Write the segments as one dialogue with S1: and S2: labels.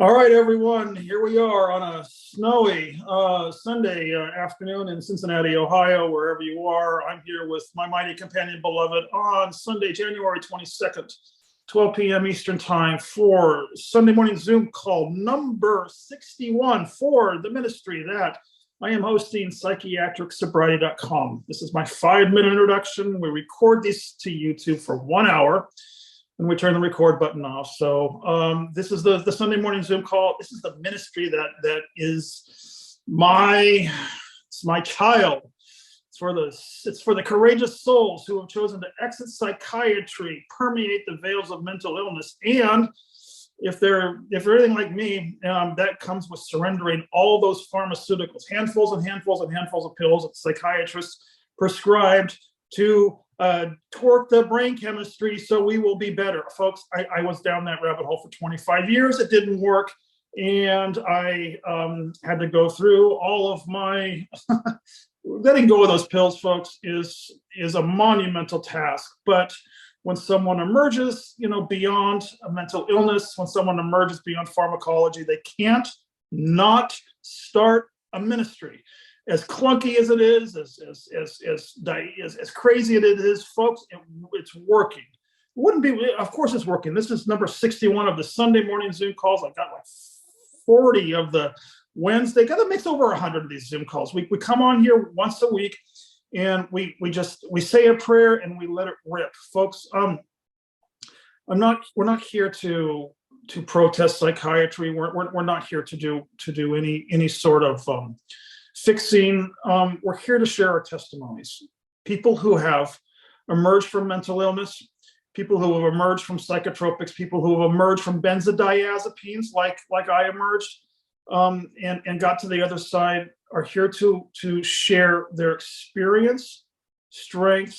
S1: All right, everyone, here we are on a snowy Sunday afternoon in Cincinnati, Ohio, wherever you are. I'm here with my mighty companion, beloved, on Sunday, January 22nd, 12 p.m. Eastern Time for Sunday morning Zoom call number 61 for the ministry that I am hosting, psychiatricsobriety.com. This is my 5-minute introduction. We record this to YouTube for 1 hour. And we turn the record button off. So this is the Sunday morning Zoom call. This is the ministry that is my child. It's for the courageous souls who have chosen to exit psychiatry, permeate the veils of mental illness, and if they're anything like me, that comes with surrendering all those pharmaceuticals, handfuls and handfuls and handfuls of pills that psychiatrists prescribed to torque the brain chemistry so we will be better. Folks, I was down that rabbit hole for 25 years. It didn't work. And I had to go through all of my, letting go of those pills, folks, is a monumental task. But when someone emerges, beyond a mental illness, when someone emerges beyond pharmacology, they can't not start a ministry. As clunky as it is, as crazy as it is, folks, it's working. It wouldn't be, of course it's working. This is number 61 of the Sunday morning Zoom calls. I've got like 40 of the Wednesday. Got to mix over 100 of these Zoom calls. We come on here once a week and we say a prayer and we let it rip. Folks, we're not here to protest psychiatry. We're not here to do any sort of fixing. We're here to share our testimonies. People who have emerged from mental illness, people who have emerged from psychotropics, people who have emerged from benzodiazepines, like I emerged, and got to the other side, are here to share their experience, strength,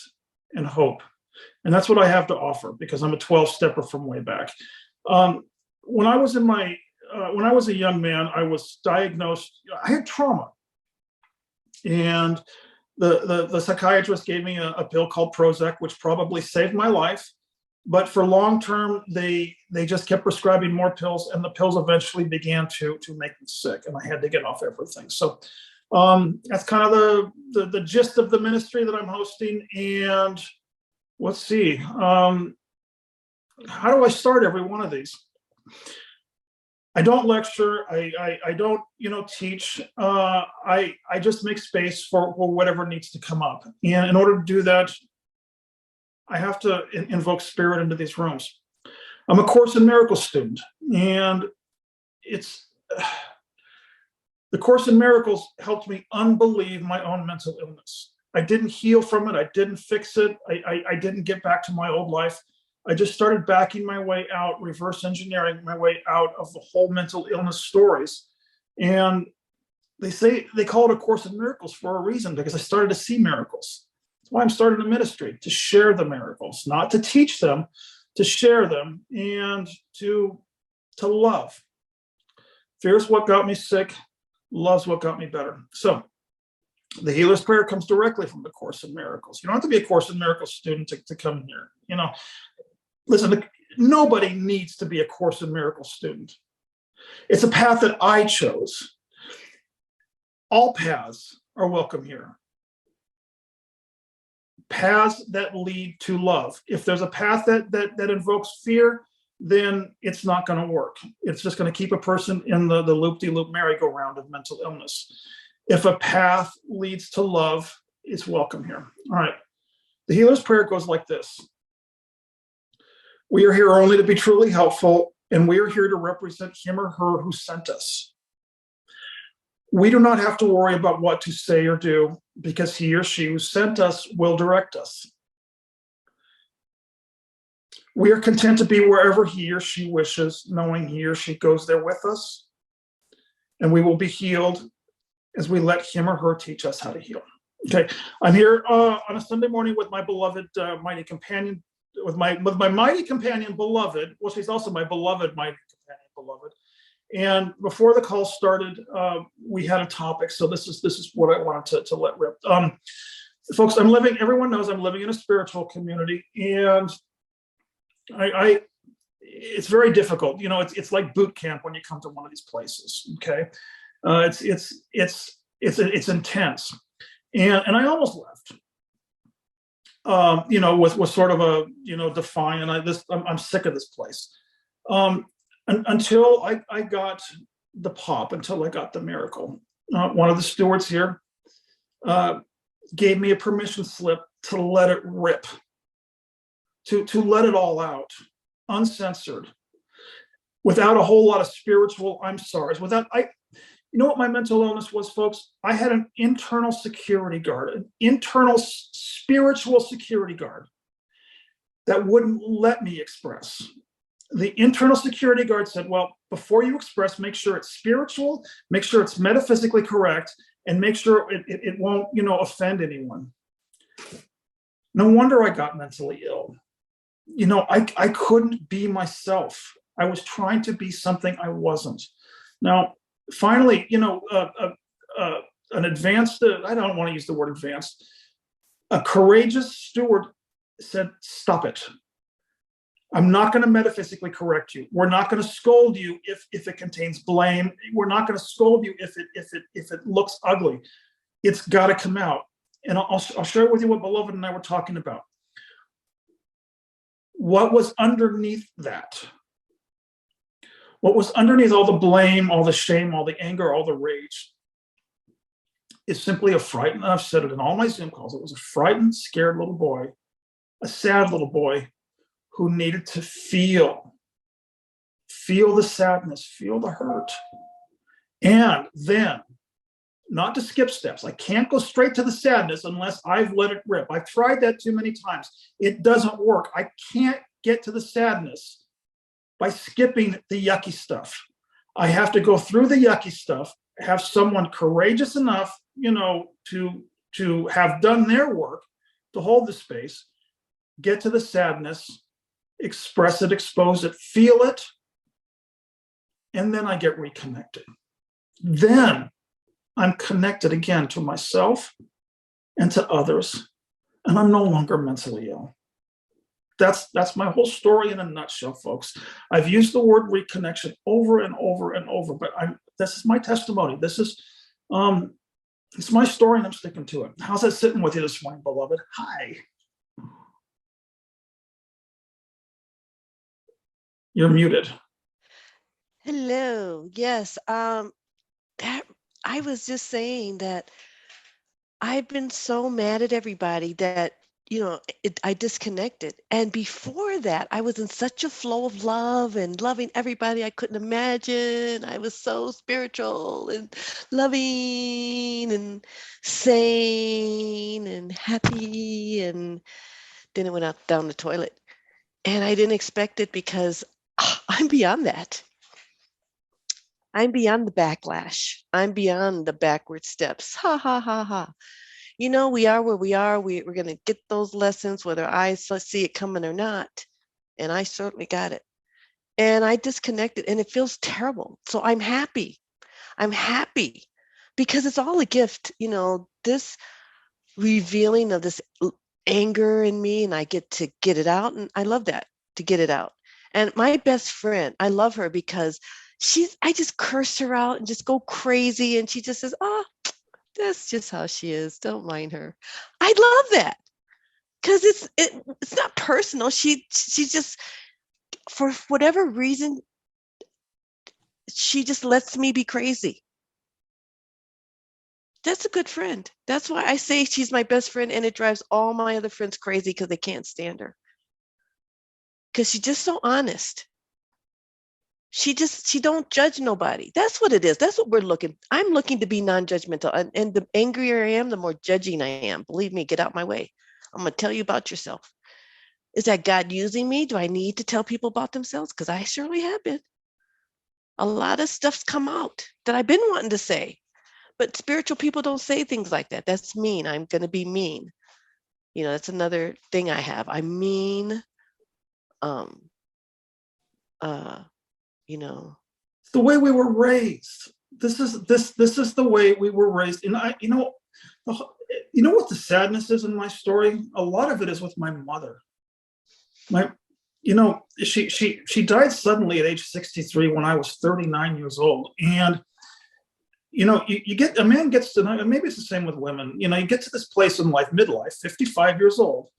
S1: and hope. And that's what I have to offer, because I'm a 12-stepper from way back. When I was a young man, I was diagnosed. I had trauma. And the psychiatrist gave me a pill called Prozac, which probably saved my life. But for long term, they just kept prescribing more pills, and the pills eventually began to make me sick, and I had to get off everything. So that's kind of the gist of the ministry that I'm hosting. And let's see, how do I start every one of these? I don't lecture. I don't, teach. I just make space for whatever needs to come up. And in order to do that, I have to invoke spirit into these rooms. I'm a Course in Miracles student, and the Course in Miracles helped me unbelieve my own mental illness. I didn't heal from it. I didn't fix it. I didn't get back to my old life. I just started backing my way out, reverse engineering my way out of the whole mental illness stories. And they call it a Course in Miracles for a reason, because I started to see miracles. That's why I'm starting a ministry, to share the miracles, not to teach them, to share them, and to love. Fear's what got me sick. Love's what got me better. So the healer's prayer comes directly from the Course in Miracles. You don't have to be a Course in Miracles student to come here. Listen, nobody needs to be a Course in Miracles student. It's a path that I chose. All paths are welcome here. Paths that lead to love. If there's a path that invokes fear, then it's not going to work. It's just going to keep a person in the loop-de-loop merry-go-round of mental illness. If a path leads to love, it's welcome here. All right. The healer's prayer goes like this. We are here only to be truly helpful, and we are here to represent him or her who sent us. We do not have to worry about what to say or do, because he or she who sent us will direct us. We are content to be wherever he or she wishes, knowing he or she goes there with us, and we will be healed as we let him or her teach us how to heal. Okay, I'm here on a Sunday morning with my beloved mighty companion, with my mighty companion, beloved. Well, she's also my beloved mighty companion, beloved. And before the call started, we had a topic. So this is what I wanted to let rip. Folks, everyone knows I'm living in a spiritual community, and it's very difficult. You know, it's like boot camp when you come to one of these places. Okay, it's intense, and I almost left. You know, with sort of a, you know, defiant. I'm sick of this place. Until I got the pop, until I got the miracle. One of the stewards here gave me a permission slip to let it rip, to let it all out, uncensored, without a whole lot of spiritual I'm sorry, you know what my mental illness was, folks? I had an internal security guard, an internal spiritual security guard that wouldn't let me express. The internal security guard said, well, before you express, make sure it's spiritual, make sure it's metaphysically correct, and make sure it won't, you know, offend anyone. No wonder I got mentally ill. You know, I couldn't be myself. I was trying to be something I wasn't. Now, finally, you know, an advanced, I don't want to use the word advanced, a courageous steward said, stop it. I'm not going to metaphysically correct you. We're not going to scold you if it contains blame. We're not going to scold you if it looks ugly. It's got to come out. And I'll share with you what Beloved and I were talking about. What was underneath that? What was underneath all the blame, all the shame, all the anger, all the rage is simply a frightened, and I've said it in all my Zoom calls, it was a frightened, scared little boy, a sad little boy who needed to feel the sadness, feel the hurt. And then, not to skip steps, I can't go straight to the sadness unless I've let it rip. I've tried that too many times. It doesn't work. I can't get to the sadness by skipping the yucky stuff. I have to go through the yucky stuff, have someone courageous enough, you know, to have done their work, to hold the space, get to the sadness, express it, expose it, feel it, and then I get reconnected. Then I'm connected again to myself and to others, and I'm no longer mentally ill. That's my whole story in a nutshell, folks. I've used the word reconnection over and over and over, but this is my testimony. This is it's my story, and I'm sticking to it. How's that sitting with you this morning, Beloved? Hi. You're muted.
S2: Hello. Yes. I was just saying that I've been so mad at everybody that, you know, I disconnected. And before that, I was in such a flow of love and loving everybody I couldn't imagine. I was so spiritual and loving and sane and happy. And then it went out down the toilet. And I didn't expect it because I'm beyond that. I'm beyond the backlash. I'm beyond the backward steps. Ha, ha, ha, ha. You know, we are where we are. We're going to get those lessons, whether I see it coming or not. And I certainly got it. And I disconnected, and it feels terrible. So I'm happy. I'm happy because it's all a gift. You know, this revealing of this anger in me, and I get to get it out. And I love that, to get it out. And my best friend, I love her because I just curse her out and just go crazy. And she just says, oh, that's just how she is. Don't mind her. I love that because it's not personal. She just, for whatever reason, she just lets me be crazy. That's a good friend. That's why I say she's my best friend, and it drives all my other friends crazy because they can't stand her. Because she's just so honest. She don't judge nobody. That's what it is. That's what I'm looking to be non-judgmental. And the angrier I am, the more judging I am. Believe me, get out my way. I'm going to tell you about yourself. Is that God using me? Do I need to tell people about themselves? Because I surely have been. A lot of stuff's come out that I've been wanting to say. But spiritual people don't say things like that. That's mean. I'm going to be mean. You know, that's another thing I have. I'm mean. You know,
S1: it's the way we were raised. This is the way we were raised. And you know what the sadness is in my story? A lot of it is with my mother. she died suddenly at age 63 when I was 39 years old. And you get, a man gets to, and maybe it's the same with women, you get to this place in life, midlife, 55 years old,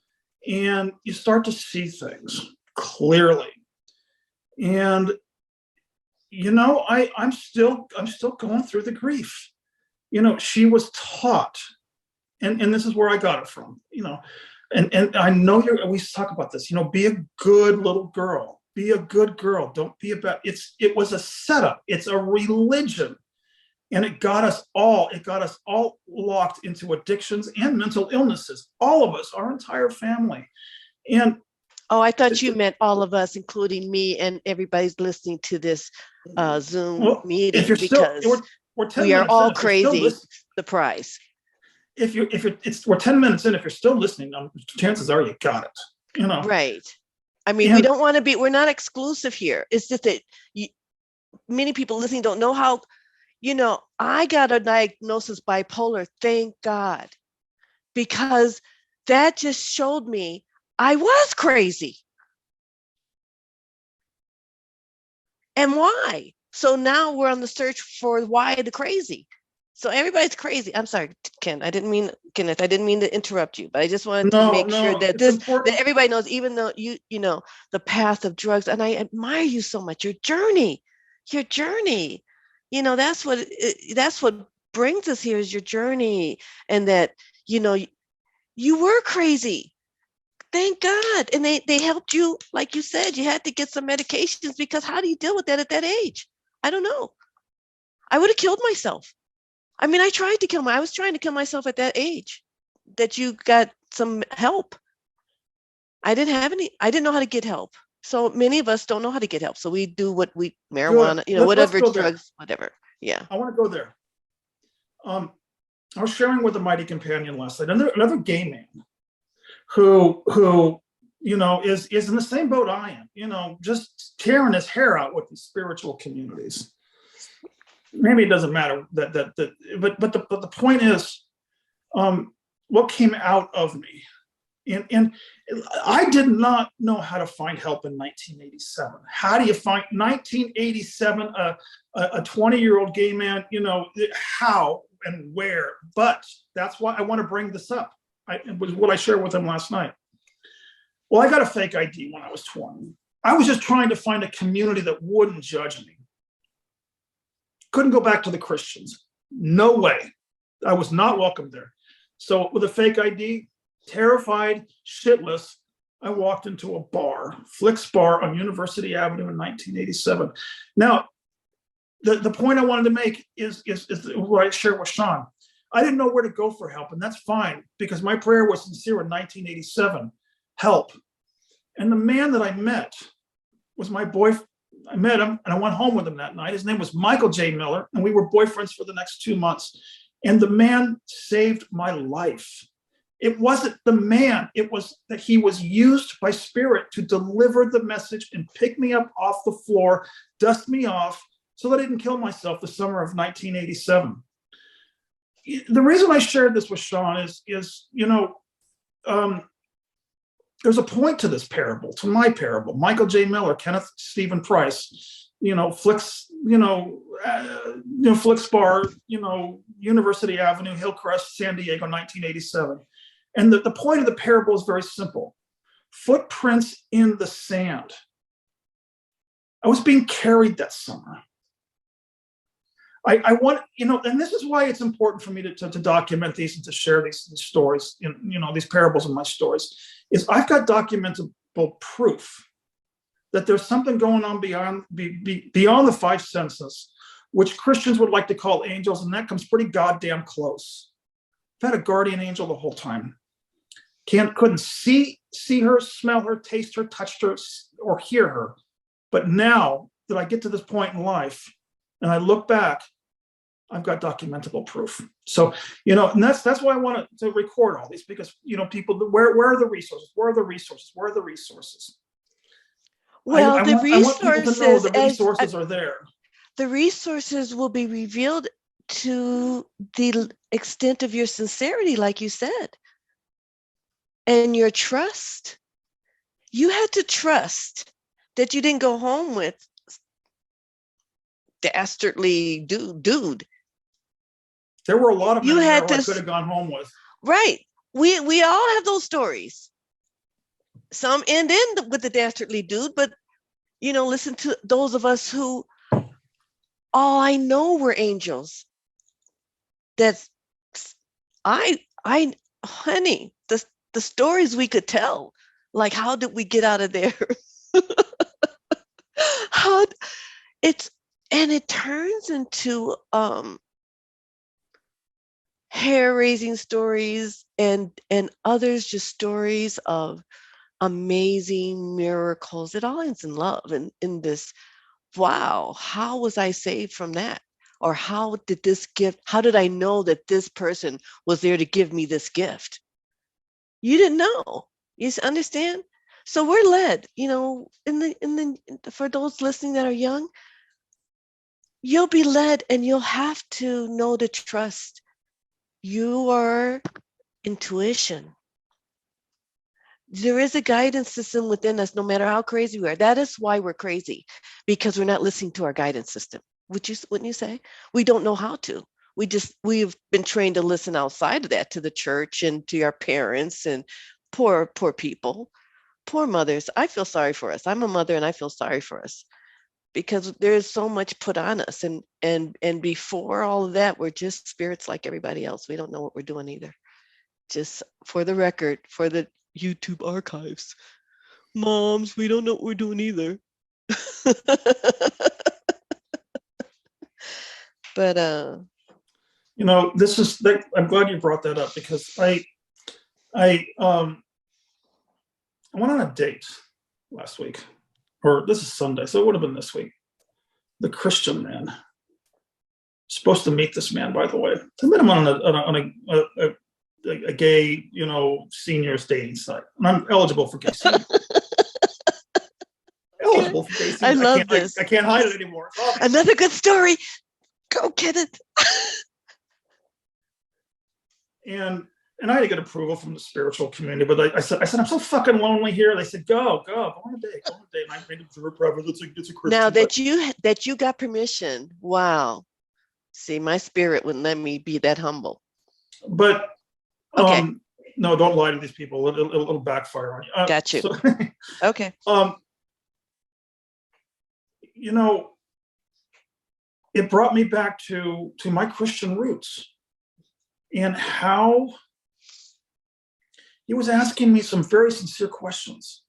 S1: and you start to see things clearly. And I'm still going through the grief. She was taught, and this is where I got it from, and I know we talk about this, be a good little girl, be a good girl, don't be about, it was a setup, it's a religion. And it got us all locked into addictions and mental illnesses. All of us, our entire family. And
S2: I thought you meant all of us, including me and everybody's listening to this Zoom meeting, because we are all crazy. The prize.
S1: We're 10 minutes in. If you're still listening, chances are you got it.
S2: Right. I mean, we don't want to be. We're not exclusive here. It's just that many people listening don't know how. I got a diagnosis bipolar, thank God, because that just showed me I was crazy. And why? So now we're on the search for why the crazy. So everybody's crazy. I'm sorry, Kenneth, I didn't mean to interrupt you, but I just wanted to make sure that that everybody knows, even though the path of drugs, and I admire you so much, your journey. That's what brings us here, is your journey, and that you were crazy, thank God, and they helped you. Like you said, you had to get some medications, because how do you deal with that at that age? I don't know. I would have killed myself. I mean, I was trying to kill myself at that age, that you got some help. I didn't know how to get help. So many of us don't know how to get help. So we do marijuana, whatever drugs, whatever. Yeah.
S1: I want to go there. I was sharing with a mighty companion last night, another gay man who is in the same boat I am, just tearing his hair out with these spiritual communities. Maybe it doesn't matter but the point is, what came out of me. And I did not know how to find help in 1987. How do you find 1987, a 20-year-old gay man, how and where? But that's why I want to bring this up. It was what I shared with him last night. Well, I got a fake ID when I was 20. I was just trying to find a community that wouldn't judge me. Couldn't go back to the Christians. No way. I was not welcome there. So with a fake ID, terrified, shitless, I walked into a bar, Flick's Bar on University Avenue in 1987. Now, the point I wanted to make is what I shared with Sean. I didn't know where to go for help, and that's fine, because my prayer was sincere in 1987, help. And the man that I met was my boyfriend. I met him, and I went home with him that night. His name was Michael J. Miller, and we were boyfriends for the next 2 months. And the man saved my life. It wasn't the man, it was that he was used by Spirit to deliver the message and pick me up off the floor, dust me off, so that I didn't kill myself the summer of 1987. The reason I shared this with Sean is there's a point to this parable, to my parable. Michael J. Miller, Kenneth Price, Flick's, Flick's Bar, University Avenue, Hillcrest, San Diego, 1987. And the point of the parable is very simple. Footprints in the sand. I was being carried that summer. I want, and this is why it's important for me to document these and to share these stories, these parables in my stories, is I've got documentable proof that there's something going on beyond the five senses, which Christians would like to call angels, and that comes pretty goddamn close. I've had a guardian angel the whole time. Couldn't see her, smell her, taste her, touch her, or hear her. But now that I get to this point in life and I look back, I've got documentable proof. So, and that's why I wanted to record all these, because, people, where are the resources? Where are the resources? Where are the resources?
S2: Well,
S1: I want people to know the resources are there.
S2: The resources will be revealed to the extent of your sincerity, like you said, and your trust. You had to trust that you didn't go home with dastardly dude.
S1: There were a lot of men
S2: You
S1: in there
S2: had
S1: who I
S2: to,
S1: could have gone home with.
S2: right. We all have those stories. Some end in with the dastardly dude, but listen to those of us who all I know were angels. That's honey, the stories we could tell, like how did we get out of there? How it turns into hair-raising stories and others just stories of amazing miracles. It all ends in love and in this, wow, how was I saved from that? Or how did I know that this person was there to give me this gift? You didn't know. You understand? So we're led, for those listening that are young, you'll be led and you'll have to know to trust your intuition. There is a guidance system within us, no matter how crazy we are. That is why we're crazy, because we're not listening to our guidance system. Wouldn't you say? We don't know how to. We've been trained to listen outside of that, to the church and to our parents and poor people, poor mothers. I feel sorry for us. I'm a mother and I feel sorry for us because there's so much put on us. And before all of that, we're just spirits like everybody else. We don't know what we're doing either. Just for the record, for the YouTube archives, moms, we don't know what we're doing either. But
S1: this is, I'm glad you brought that up, because I went on a date last week, or this is Sunday, so it would have been this week. The Christian man, supposed to meet this man, by the way. I met him on a gay, seniors dating site, and I'm eligible for gay seniors. Eligible for gay seniors.
S2: I love this.
S1: I can't hide it anymore.
S2: Another good story. Go, Kenneth.
S1: And I had to get approval from the spiritual community, but I said, I'm so fucking lonely here. They said, go on a date. And I made a private. It's a Christian.
S2: Now that you got permission, wow. See, my spirit wouldn't let me be that humble.
S1: But
S2: okay.
S1: No, don't lie to these people. It'll backfire on you.
S2: Got you. So, okay.
S1: It brought me back to my Christian roots, and how he was asking me some very sincere questions.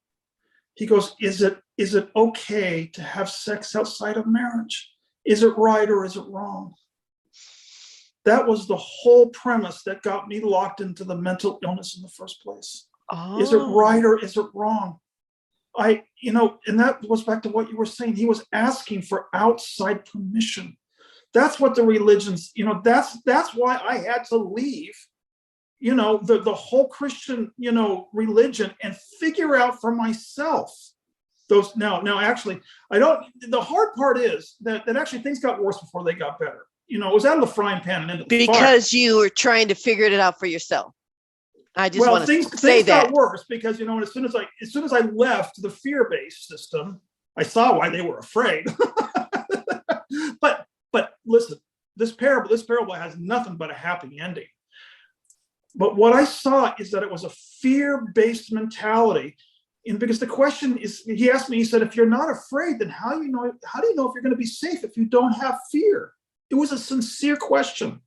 S1: He goes, is it okay to have sex outside of marriage? Is it right or is it wrong? That was the whole premise that got me locked into the mental illness in the first place. Oh. Is it right or is it wrong? And that goes back to what you were saying. He was asking for outside permission. That's what the religions, that's why I had to leave, the whole Christian, religion, and figure out for myself those. Now, actually, the hard part is that actually things got worse before they got better. It was out of the frying pan and into the fire.
S2: Because you were trying to figure it out for yourself. I just want to say that.
S1: Things got worse because, as soon as I left the fear-based system, I saw why they were afraid. But listen, this parable has nothing but a happy ending. But what I saw is that it was a fear-based mentality. And because the question is, he asked me, he said, if you're not afraid, then how do you know if you're going to be safe if you don't have fear? It was a sincere question.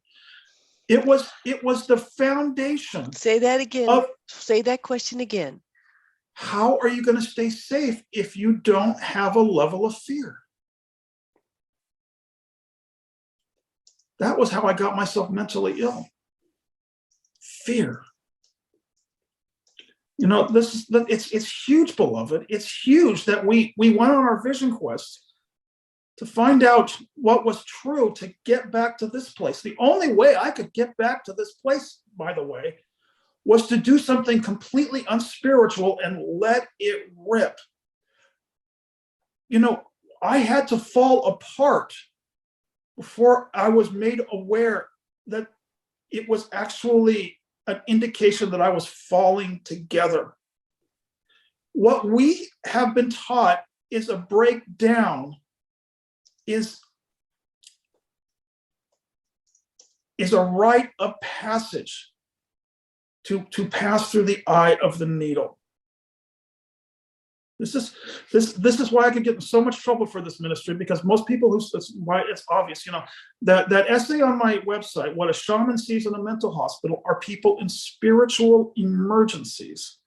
S1: It was the foundation.
S2: Say that again. Say that question again.
S1: How are you going to stay safe if you don't have a level of fear? That was how I got myself mentally ill. Fear. It's huge, beloved. It's huge that we went on our vision quest to find out what was true, to get back to this place. The only way I could get back to this place, by the way, was to do something completely unspiritual and let it rip. I had to fall apart before I was made aware that it was actually an indication that I was falling together. what we have been taught is a breakdown, is a rite of passage to pass through the eye of the needle. This is why I could get in so much trouble for this ministry, because most people that's why it's obvious, that essay on my website, What a Shaman Sees in a Mental Hospital, are people in spiritual emergencies.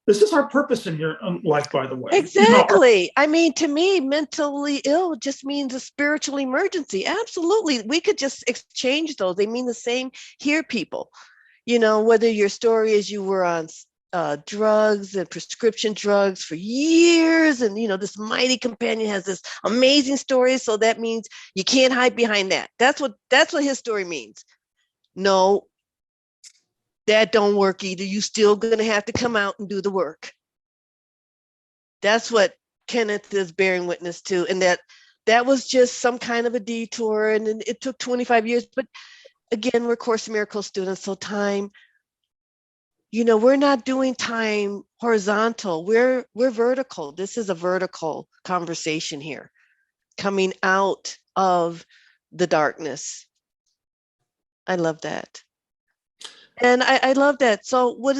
S1: This is our purpose in here in life, by the way.
S2: Exactly. I mean, to me, mentally ill just means a spiritual emergency. Absolutely. We could just exchange those. They mean the same here, people. Whether your story is you were on drugs and prescription drugs for years, and this mighty companion has this amazing story, so that means you can't hide behind that. That's what his story means. No, that don't work either. You still gonna have to come out and do the work. That's what Kenneth is bearing witness to, and that was just some kind of a detour, and it took 25 years. But again, we're Course in Miracles students, so time, we're not doing time horizontal. We're vertical. This is a vertical conversation here, coming out of the darkness. I love that. And I love that. So what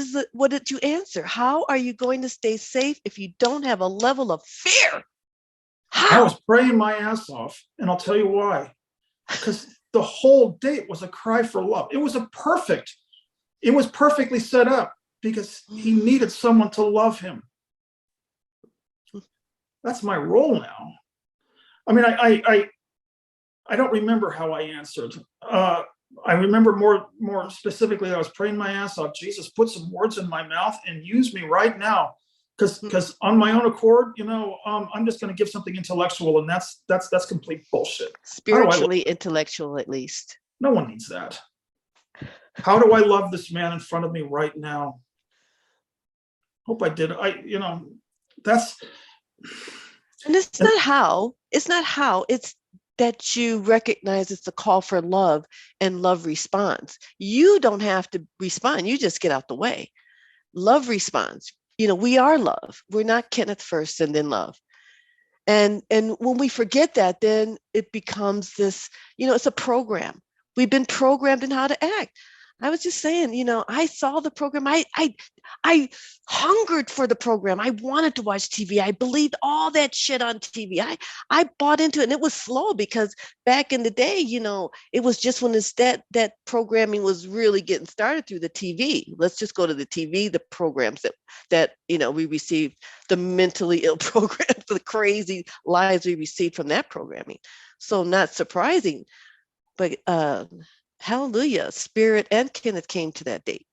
S2: did you answer? How are you going to stay safe if you don't have a level of fear? How?
S1: I was praying my ass off, and I'll tell you why. Because the whole date was a cry for love. It was perfectly set up, because he needed someone to love him. That's my role now. I mean, I don't remember how I answered. I remember more specifically, I was praying my ass off. Jesus, put some words in my mouth and use me right now. Because on my own accord, I'm just going to give something intellectual, and that's complete bullshit.
S2: Spiritually intellectual, at least.
S1: No one needs that. How do I love this man in front of me right now? Hope I did. That's.
S2: And it's not how. It's that you recognize it's a call for love, and love responds. You don't have to respond. You just get out the way. Love responds. We are love. We're not Kenneth first and then love. And when we forget that, then it becomes this, it's a program. We've been programmed in how to act. I was just saying, I saw the program. I hungered for the program. I wanted to watch TV. I believed all that shit on TV. I bought into it, and it was slow, because back in the day, it was just when that programming was really getting started through the TV. Let's just go to the TV, the programs that we received, the mentally ill programs, the crazy lies we received from that programming. So not surprising, but hallelujah, Spirit and Kenneth came to that date.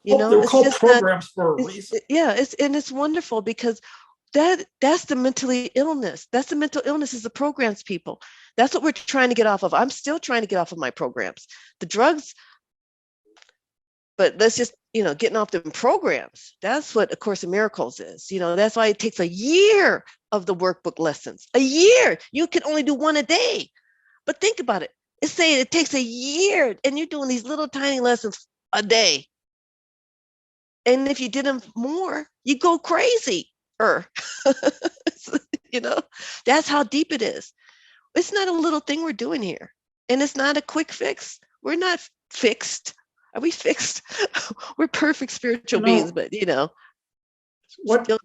S1: They're called programs for a reason.
S2: Yeah, it's wonderful, because that's the mentally illness. That's the mental illness, is the programs, people. That's what we're trying to get off of. I'm still trying to get off of my programs. The drugs, but let's just, getting off them programs. That's what A Course in Miracles is. That's why it takes a year of the workbook lessons. A year. You can only do one a day. But think about it. It's saying it takes a year, and you're doing these little tiny lessons a day. And if you did them more, you go crazy. That's how deep it is. It's not a little thing we're doing here. And it's not a quick fix. We're not fixed. Are we fixed? We're perfect spiritual beings, but still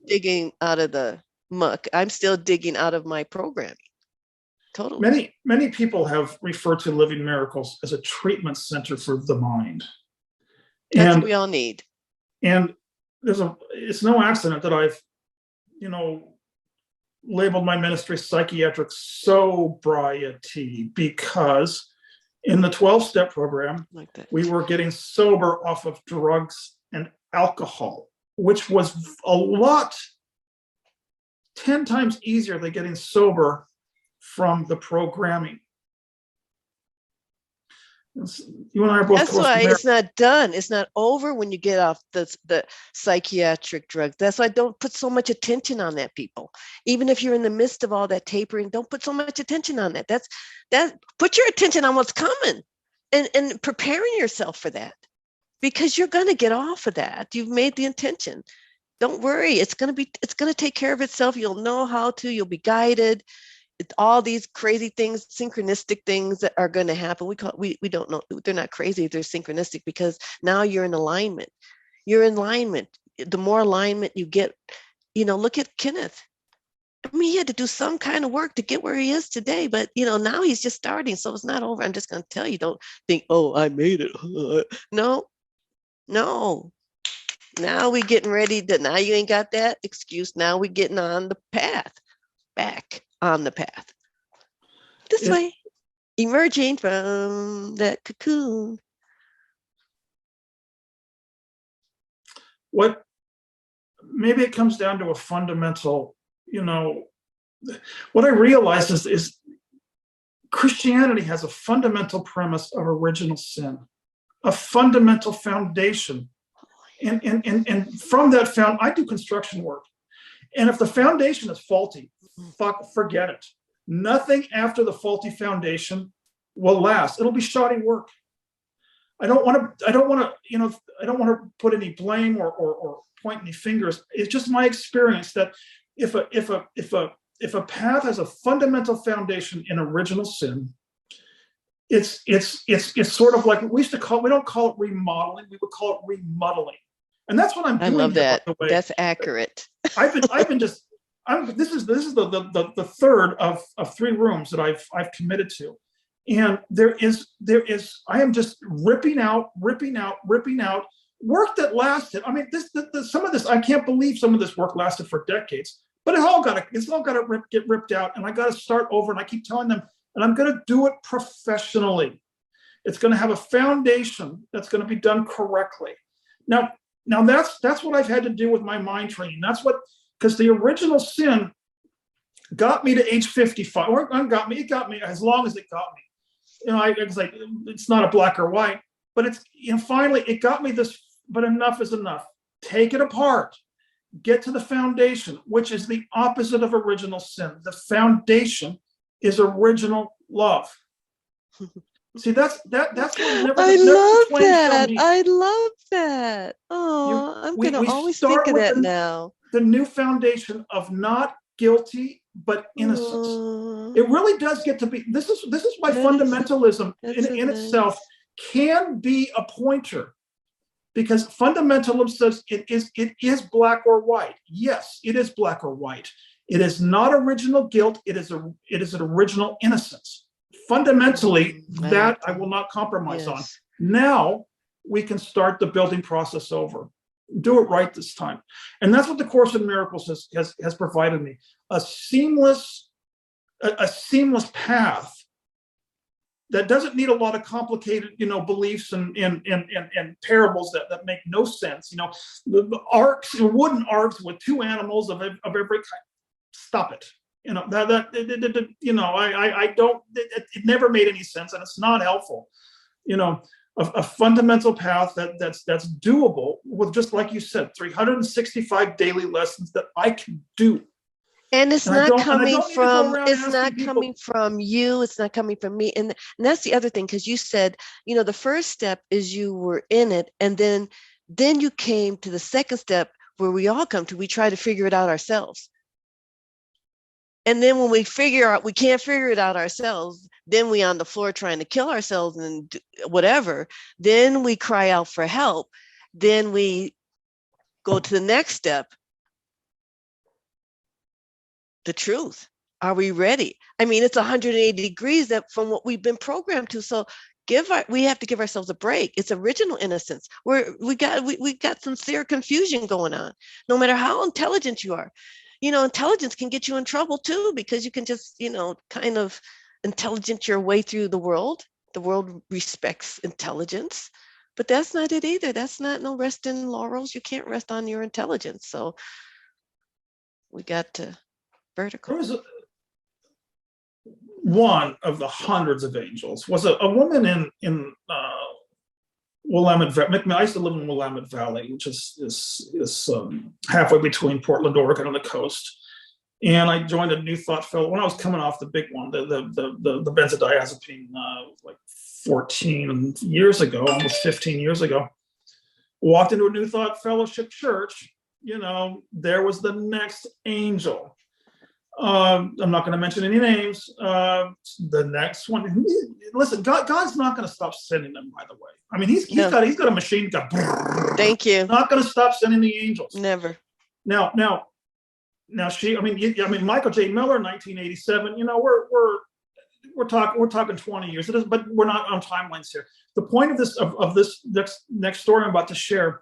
S2: digging out of the muck. I'm still digging out of my programming. Totally.
S1: Many people have referred to Living Miracles as a treatment center for the mind.
S2: That's what we all need.
S1: And it's no accident that I've, labeled my ministry psychiatric sobriety, because in the 12-step program, we were getting sober off of drugs and alcohol, which was 10 times easier than getting sober from the programming. You and I are both.
S2: That's why it's not done. It's not over when you get off the psychiatric drugs. That's why I don't put so much attention on that, people. Even if you're in the midst of all that tapering, don't put so much attention on that. Put your attention on what's coming, and preparing yourself for that, because you're going to get off of that. You've made the intention. Don't worry. It's going to take care of itself. You'll know how to, you'll be guided. It's all these crazy things, synchronistic things that are going to happen. We don't know. They're not crazy. They're synchronistic because now you're in alignment. You're in alignment. The more alignment you get, look at Kenneth. I mean, he had to do some kind of work to get where he is today, but now he's just starting, so it's not over. I'm just going to tell you, don't think, oh, I made it. No. Now we getting ready to, now you ain't got that excuse. Now we getting on the path, back on the path. This way, emerging from that cocoon.
S1: Maybe it comes down to a fundamental, what I realize is Christianity has a fundamental premise of original sin, a fundamental foundation. And from that I do construction work. And if the foundation is faulty, forget it. Nothing after the faulty foundation will last. It'll be shoddy work. I don't want to put any blame or point any fingers. It's just my experience that if a path has a fundamental foundation in original sin, it's sort of like we don't call it remodeling, we would call it remodeling. And that's what I'm doing.
S2: I love that.
S1: By the way.
S2: That's accurate.
S1: This is the third of 3 rooms that I've committed to. And I am just ripping out work that lasted. I mean, some of this, I can't believe some of this work lasted for decades, but it's all got to get ripped out, and I got to start over. And I keep telling them, and I'm going to do it professionally. It's going to have a foundation that's going to be done correctly. Now that's what I've had to do with my mind training. Because the original sin got me to age 55, or it got me as long as it got me. It's like, it's not a black or white, but it's, finally it got me this, but enough is enough. Take it apart, get to the foundation, which is the opposite of original sin. The foundation is original love. See, that's what
S2: I love that. I love that. Oh, I'm going to always think of that now.
S1: The new foundation of not guilty, but innocence. It really does get to be, this is why fundamentalism in itself can be a pointer, because fundamentalism says it is black or white. Yes, it is black or white. It is not original guilt. It is an original innocence. Fundamentally, that I will not compromise on. Now we can start the building process over. Do it right this time. And that's what the Course in Miracles has provided me. A seamless path that doesn't need a lot of complicated, beliefs and parables that make no sense. The arcs, wooden arcs with 2 animals of every kind. Stop it. I don't. It never made any sense, and it's not helpful. A fundamental path that's doable with, just like you said, 365 daily lessons that I can do.
S2: And it's not coming from you. It's not coming from me. And that's the other thing, because you said, the first step is you were in it, and then you came to the second step where we all come to. We try to figure it out ourselves. And then when we figure out we can't figure it out ourselves, then we on the floor trying to kill ourselves and whatever. Then we cry out for help. Then we go to the next step. The truth. Are we ready? I mean, it's 180 degrees from what we've been programmed to. So we have to give ourselves a break. It's original innocence. We got sincere confusion going on. No matter how intelligent you are. Intelligence can get you in trouble too, because you can just, kind of intelligent your way through the world. The world respects intelligence, but that's not it either. That's not no rest in laurels. You can't rest on your intelligence. So we got to vertical.
S1: There was one of the hundreds of angels was a woman in Willamette Valley. I used to live in Willamette Valley, which is halfway between Portland, Oregon, and the coast. And I joined a New Thought Fellow when I was coming off the big one, the benzodiazepine, like 14 years ago, almost 15 years ago. Walked into a New Thought Fellowship church, there was the next angel. I'm not going to mention any names. The next one, listen, God's not going to stop sending them, by the way. I mean, he's got a machine gun.
S2: Thank you.
S1: Not going to stop sending the angels.
S2: Never.
S1: Now, Michael J. Miller, 1987. We're talking 20 years. It is, but we're not on timelines here. The point of this next story I'm about to share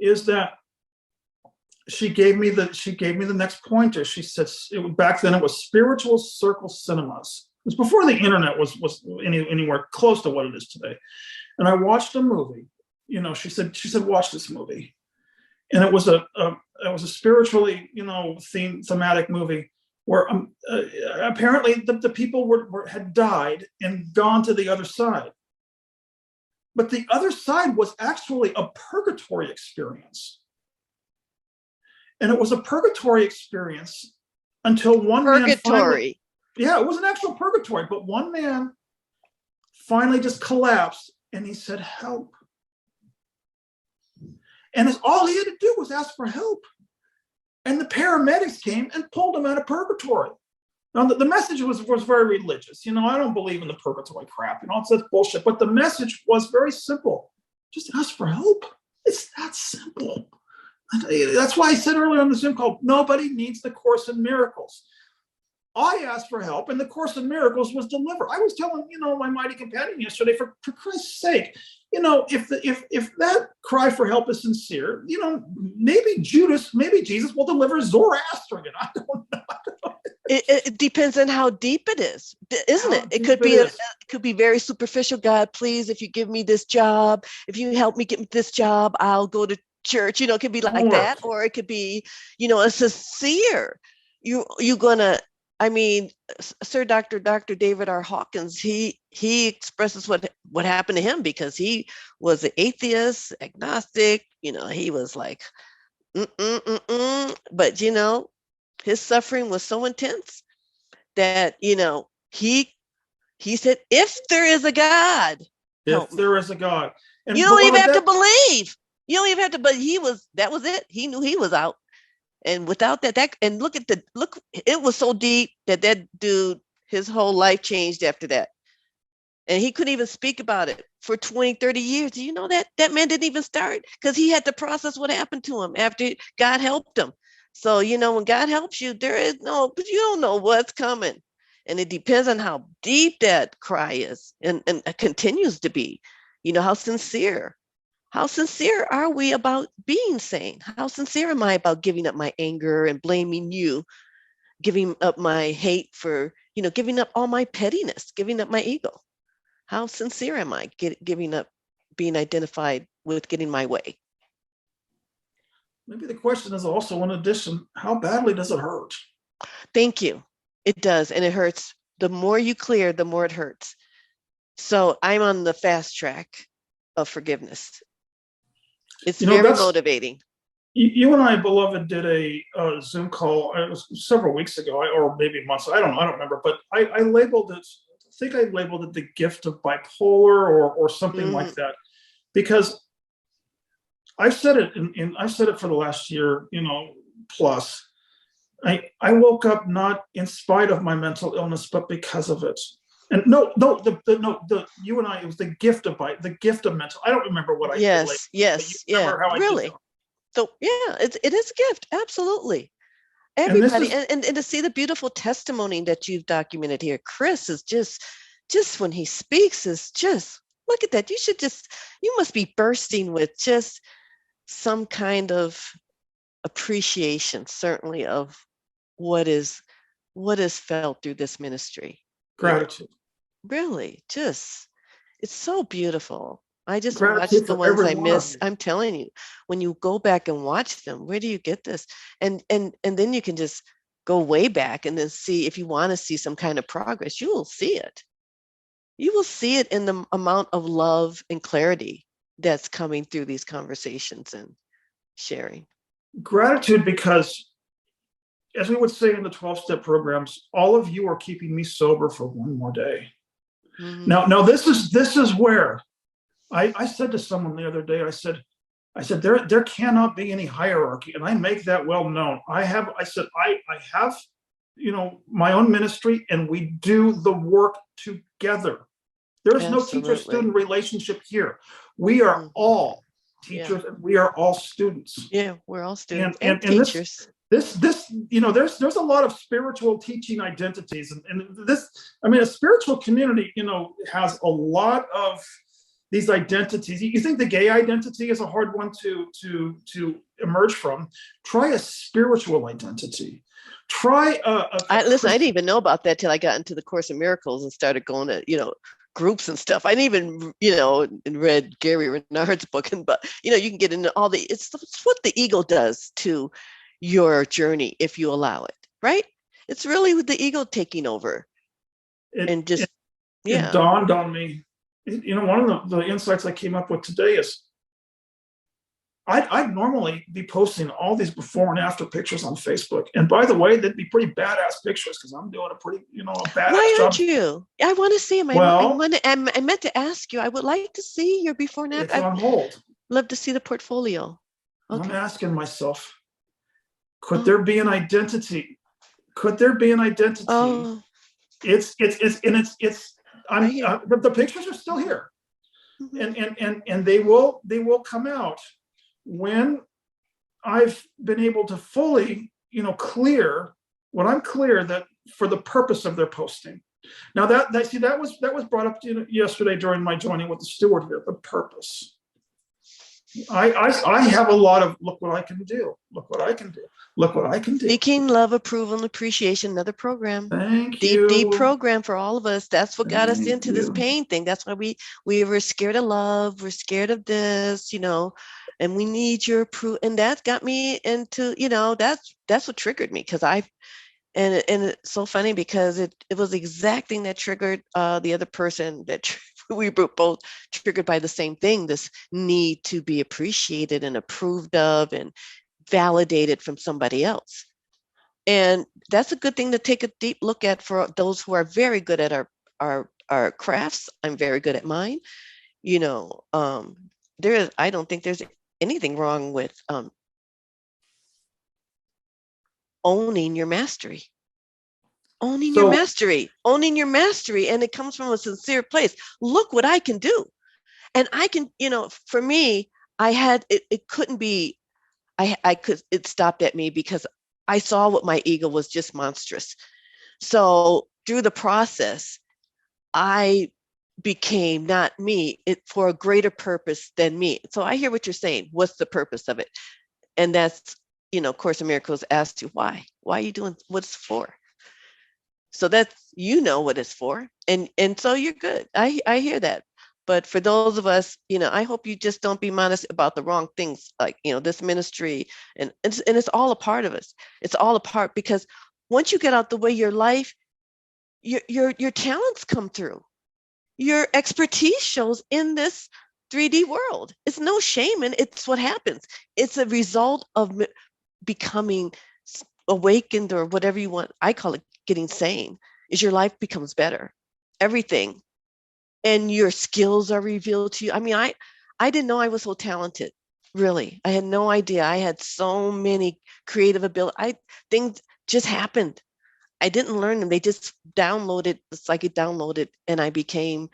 S1: is that she gave me the next pointer. She said, back then it was Spiritual Circle Cinemas. It was before the internet was anywhere close to what it is today. And I watched a movie. She said, watch this movie. And it was a spiritually, thematic movie where apparently the people had died and gone to the other side. But the other side was actually a purgatory experience. And it was a purgatory experience until one man finally, it was an actual purgatory, but one man finally just collapsed and he said, help. And all he had to do was ask for help. And the paramedics came and pulled him out of purgatory. Now, the message was very religious. I don't believe in the purgatory crap. It's that bullshit. But the message was very simple. Just ask for help. It's that simple. That's why I said earlier on the Zoom call, nobody needs the Course in Miracles. I asked for help, and the Course in Miracles was delivered. I was telling, my mighty companion yesterday, for Christ's sake, if that cry for help is sincere, maybe Jesus will deliver Zoroastrian. I don't know.
S2: It depends on how deep it is, isn't it? It could be very superficial. God, please, if you give me this job, if you help me get this job, I'll go to church. It could be like that, or it could be, a sincere. You're gonna. Sir Dr. David R. Hawkins, he expresses what happened to him because he was an atheist, agnostic. He was like, but his suffering was so intense that he said, if there is a God,
S1: there is a God,
S2: and you don't even have to believe. You don't even have to. But that was it. He knew he was out. And without that, and look, it was so deep that dude, his whole life changed after that. And he couldn't even speak about it for 20, 30 years. Do you know that man didn't even start because he had to process what happened to him after God helped him. So, when God helps you, but you don't know what's coming. And it depends on how deep that cry is and continues to be, how sincere. How sincere are we about being sane? How sincere am I about giving up my anger and blaming you, giving up my hate for, giving up all my pettiness, giving up my ego? How sincere am I giving up being identified with getting my way?
S1: Maybe the question is also, in addition, how badly does it hurt?
S2: Thank you. It does. And it hurts. The more you clear, the more it hurts. So I'm on the fast track of forgiveness. It's very motivating.
S1: You and I, beloved, did a Zoom call. It was several weeks ago, or maybe months. I don't remember. But I labeled it. I think I labeled it the gift of bipolar, or something like that, because I've said it. I've said it for the last year, plus. I woke up not in spite of my mental illness, but because of it. And you and I, it was the gift of mental. I don't remember what I did.
S2: Yes. Really. So it is a gift. Absolutely. Everybody. And to see the beautiful testimony that you've documented here. Chris is just when he speaks is just, look at that. You must be bursting with just some kind of appreciation, certainly, of what is felt through this ministry.
S1: Gratitude.
S2: Really, it's so beautiful. I just watch the ones I miss. I'm telling you, when you go back and watch them, where do you get this? And then you can just go way back and then see, if you want to see some kind of progress, you will see it. You will see it in the amount of love and clarity that's coming through these conversations and sharing.
S1: Gratitude, because as we would say in the 12-step programs, all of you are keeping me sober for one more day. Mm-hmm. Now this is where I said to someone the other day, I said, I said, there cannot be any hierarchy. And I make that well known. I said, I have, my own ministry, and we do the work together. There's no teacher-student relationship here. We are all teachers, and we are all students.
S2: Yeah, we're all students and teachers.
S1: This there's a lot of spiritual teaching identities, and this, I mean, a spiritual community, has a lot of these identities. You think the gay identity is a hard one to emerge from? Try a spiritual identity. Try
S2: listen, I didn't even know about that till I got into the Course in Miracles and started going to, groups and stuff. I didn't even, read Gary Renard's book, but you can get into all it's what the ego does to your journey if you allow it, right? It's really with the ego taking over. It
S1: dawned on me. One of the insights I came up with today is I'd normally be posting all these before and after pictures on Facebook. And by the way, they'd be pretty badass pictures because I'm doing a pretty, a badass job.
S2: Why aren't you? I want to see them.
S1: Well,
S2: I meant to ask you. I would like to see your before and after.
S1: It's on hold.
S2: Love to see the portfolio. Okay.
S1: I'm asking myself, could there be an identity? Could there be an identity?
S2: Oh.
S1: The pictures are still here, and they will come out when I've been able to fully, clear what I'm clear that for the purpose of their posting. Now that was brought up yesterday during my joining with the steward here. The purpose. I have a lot of look what I can do. Look what I can do. Look what I can do.
S2: Seeking love, approval, and appreciation. Another program.
S1: Thank you.
S2: Deep program for all of us. That's what got us into this pain thing. That's why we were scared of love. We're scared of this, and we need your approval. And that got me into, that's what triggered me, because and it's so funny because it was the exact thing that triggered the other person that we were both triggered by the same thing, this need to be appreciated and approved of and validated from somebody else. And that's a good thing to take a deep look at for those who are very good at our crafts. I'm very good at mine. I don't think there's anything wrong with owning your mastery. Owning your mastery, and it comes from a sincere place. Look what I can do. And I can, for me, I had, it couldn't be, it stopped at me because I saw what my ego was just monstrous. So through the process, I became not me, for a greater purpose than me. So I hear what you're saying. What's the purpose of it? And that's, Course in Miracles asks you, why are you doing what it's for? So that's, what it's for. And so you're good. I hear that. But for those of us, I hope you just don't be modest about the wrong things, like, this ministry, and it's all a part of us. It's all a part, because once you get out the way, your life, your talents come through. Your expertise shows in this 3D world. It's no shame, and it's what happens. It's a result of becoming awakened, or whatever you want. I call it getting sane. Is your life becomes better, everything, and your skills are revealed to you. I mean, I didn't know I was so talented. Really, I had no idea. I had so many creative abilities. Things just happened. I didn't learn them. They just downloaded. It's like it downloaded, and I became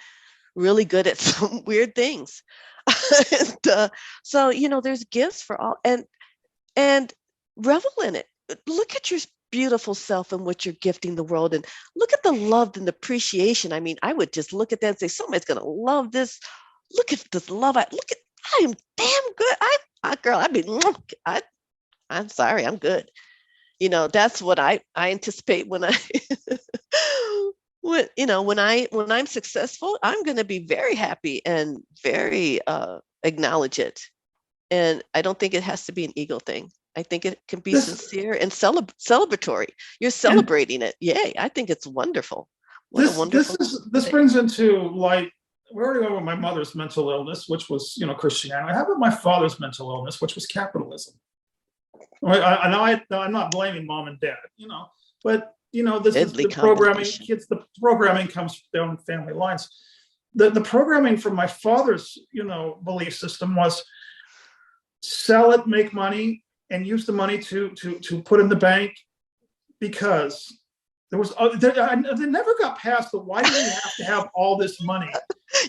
S2: really good at some weird things. And, so there's gifts for all, and revel in it. Look at your beautiful self and what you're gifting the world, and look at the love and appreciation. I mean, I would just look at that and say, somebody's gonna love this. Look at this love. I am damn good. I'm sorry, I'm good. That's what I anticipate when when I'm successful. I'm going to be very happy and very acknowledge it. And I don't think it has to be an ego thing. I think it can be sincere and celebratory. You're celebrating it. Yay. I think it's wonderful.
S1: This brings into light, we already went with my mother's mental illness, which was, Christianity. I have with my father's mental illness, which was capitalism. I know I'm not blaming mom and dad, but this is the programming. The programming comes down family lines. The programming from my father's, belief system was sell it, make money, and use the money to put in the bank, because there was they never got past the why do we have to have all this money?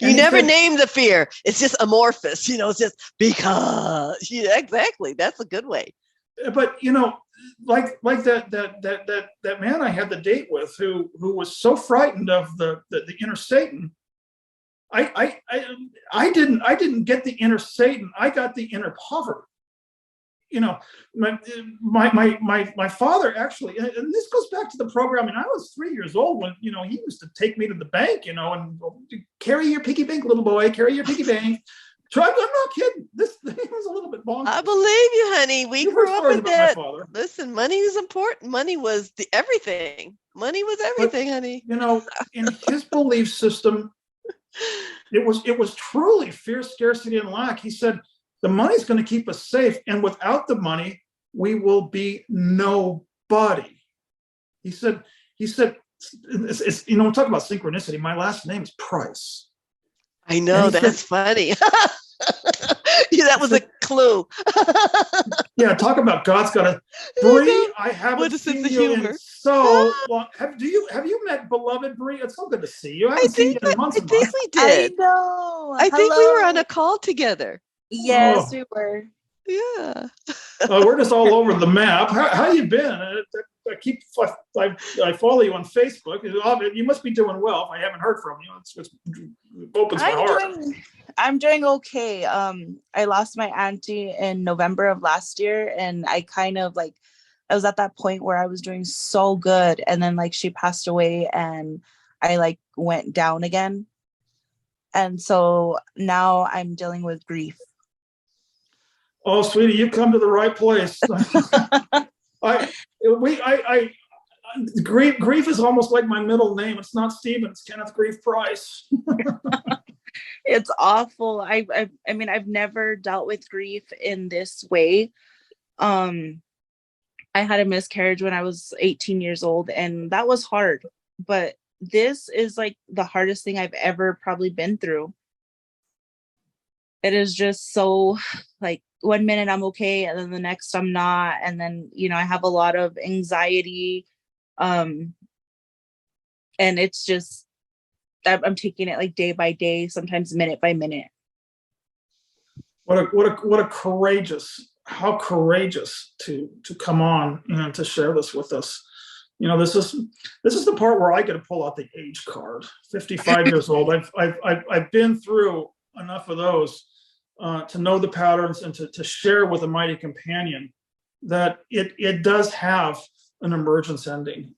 S2: You never name the fear. It's just amorphous, it's just because. Yeah, exactly. That's a good way.
S1: But like that man I had the date with, who was so frightened of the inner Satan. I didn't get the inner Satan. I got the inner poverty. My father actually, and this goes back to the programming. I was 3 years old when he used to take me to the bank, and carry your piggy bank, little boy, carry your piggy bank. So I'm not kidding. This thing was a little bit bonkers.
S2: I believe you, honey. We grew up with that. Listen, money is important. Money was everything. Money was everything, honey.
S1: In his belief system, it was truly fear, scarcity, and lack. He said, the money's going to keep us safe, and without the money, we will be nobody. He said, it's talk about synchronicity. My last name is Price.
S2: I know, that's funny. That was a clue.
S1: Yeah, talk about God's got a Bree. I haven't seen you in so long. Have you met beloved Bree? It's so good to see you. I haven't seen you in months and months.
S2: We did.
S3: I know.
S2: I think we were on a call together.
S3: Yes, we were.
S2: Yeah.
S1: We're just all over the map. How you been? I follow you on Facebook. You must be doing well. If I haven't heard from you, it opens my heart.
S3: I'm doing okay. I lost my auntie in November of last year, and I kind of I was at that point where I was doing so good, and then she passed away, and I went down again, and so now I'm dealing with grief.
S1: Oh, sweetie, you come to the right place. Grief is almost like my middle name. It's not Stephen, it's Kenneth Grief Price.
S3: It's awful. I mean, I've never dealt with grief in this way. I had a miscarriage when I was 18 years old, and that was hard. But this is the hardest thing I've ever probably been through. It is just so 1 minute I'm okay, and then the next I'm not. And then, I have a lot of anxiety. And it's just, I'm taking it day by day, sometimes minute by minute.
S1: What a courageous, how courageous to come on and to share this with us. This is the part where I get to pull out the age card. 55 years old. I've been through enough of those to know the patterns and to share with a mighty companion that it does have an emergence ending.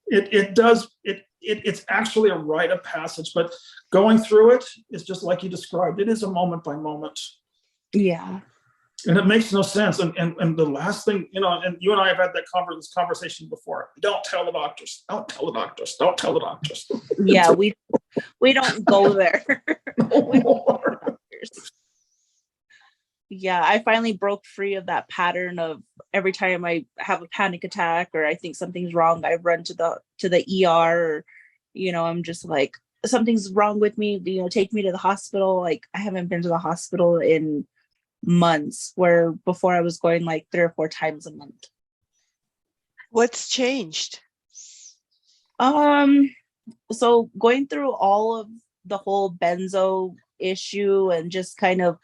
S1: It's actually a rite of passage, but going through it is just like you described. It is a moment by moment.
S3: Yeah.
S1: And it makes no sense. And the last thing, and you and I have had this conversation before. Don't tell the doctors. Don't tell the doctors. Don't tell the doctors.
S3: Yeah, we don't go there. We don't go to the doctors. Yeah, I finally broke free of that pattern of every time I have a panic attack or I think something's wrong, I run to the ER, or, I'm just something's wrong with me, take me to the hospital. I haven't been to the hospital in months, where before I was going 3 or 4 times a month.
S2: What's changed?
S3: So going through all of the whole benzo issue and just kind of